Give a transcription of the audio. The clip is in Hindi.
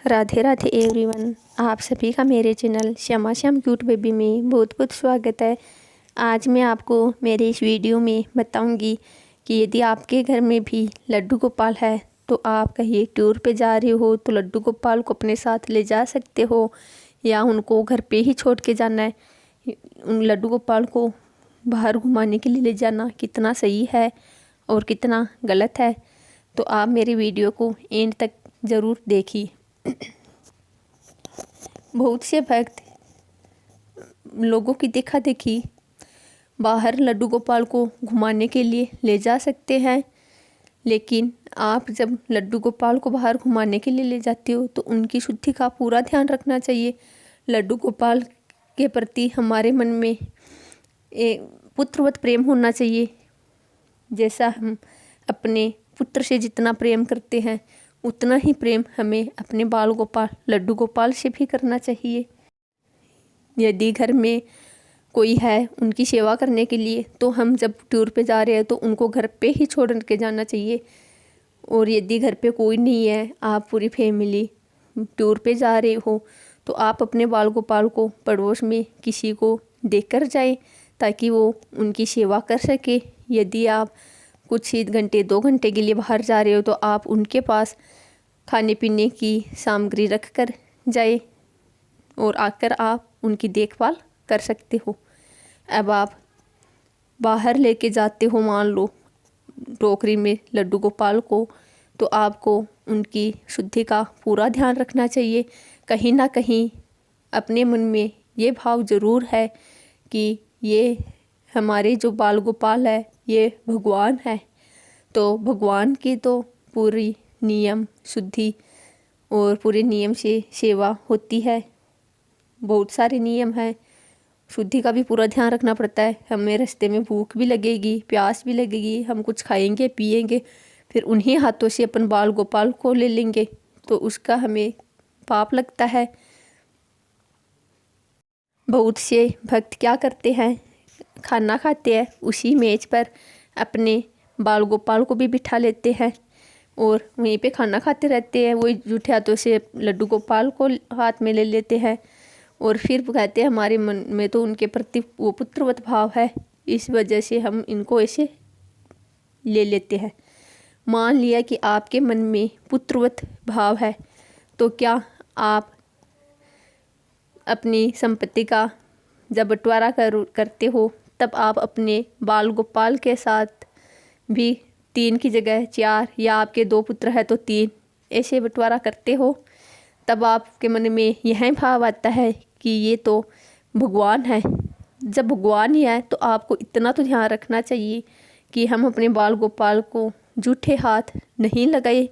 राधे राधे एवरीवन, आप सभी का मेरे channel Shyama Shyam cute baby में बहुत बहुत स्वागत है। आज मैं आपको मेरे इस वीडियो में बताऊंगी कि यदि आपके घर में भी लड्डू गोपाल है तो आप कहीं टूर पे जा रहे हो तो लड्डू गोपाल को अपने साथ ले जा सकते हो या उनको घर पे ही छोड़ के जाना है। उन लड्डू गोपाल को बाहर घुमाने के लिए ले जाना कितना सही है और कितना गलत है, तो आप मेरे वीडियो को एंड तक ज़रूर देखिए। बहुत से भक्त लोगों की देखा देखी बाहर लड्डू गोपाल को घुमाने के लिए ले जा सकते हैं, लेकिन आप जब लड्डू गोपाल को बाहर घुमाने के लिए ले जाते हो तो उनकी शुद्धि का पूरा ध्यान रखना चाहिए। लड्डू गोपाल के प्रति हमारे मन में एक पुत्रवत प्रेम होना चाहिए। जैसा हम अपने पुत्र से जितना प्रेम करते हैं उतना ही प्रेम हमें अपने बाल गोपाल लड्डू गोपाल से भी करना चाहिए। यदि घर में कोई है उनकी सेवा करने के लिए तो हम जब टूर पे जा रहे हैं तो उनको घर पे ही छोड़ के जाना चाहिए। और यदि घर पे कोई नहीं है, आप पूरी फैमिली टूर पे जा रहे हो तो आप अपने बाल गोपाल को पड़ोस में किसी को देकर जाएं ताकि वो उनकी सेवा कर सके। यदि आप कुछ ही घंटे 2 घंटे के लिए बाहर जा रहे हो तो आप उनके पास खाने पीने की सामग्री रख कर जाए और आकर आप उनकी देखभाल कर सकते हो। अब आप बाहर लेके जाते हो मान लो टोकरी में लड्डू गोपाल को, तो आपको उनकी शुद्धि का पूरा ध्यान रखना चाहिए। कहीं ना कहीं अपने मन में ये भाव ज़रूर है कि ये हमारे जो बाल गोपाल है ये भगवान है, तो भगवान की तो पूरी नियम शुद्धि और पूरे नियम से सेवा होती है। बहुत सारे नियम हैं, शुद्धि का भी पूरा ध्यान रखना पड़ता है। हमें रास्ते में भूख भी लगेगी, प्यास भी लगेगी, हम कुछ खाएंगे पिएंगे, फिर उन्हीं हाथों से अपन बाल गोपाल को ले लेंगे तो उसका हमें पाप लगता है। बहुत से भक्त क्या करते हैं, खाना खाते हैं उसी मेज पर अपने बाल गोपाल को भी बिठा लेते हैं और वहीं पे खाना खाते रहते हैं। वही जूठे हाथों से लड्डू गोपाल को हाथ में ले लेते हैं और फिर कहते हैं हमारे मन में तो उनके प्रति वो पुत्रवत भाव है, इस वजह से हम इनको ऐसे ले लेते हैं। मान लिया कि आपके मन में पुत्रवत भाव है तो क्या आप अपनी संपत्ति का जब बंटवारा करते हो तब आप अपने बाल गोपाल के साथ भी 3 की जगह 4 या आपके 2 पुत्र है तो 3 ऐसे बंटवारा करते हो, तब आपके मन में यह भाव आता है कि ये तो भगवान है। जब भगवान ही है तो आपको इतना तो ध्यान रखना चाहिए कि हम अपने बाल गोपाल को जूठे हाथ नहीं लगाए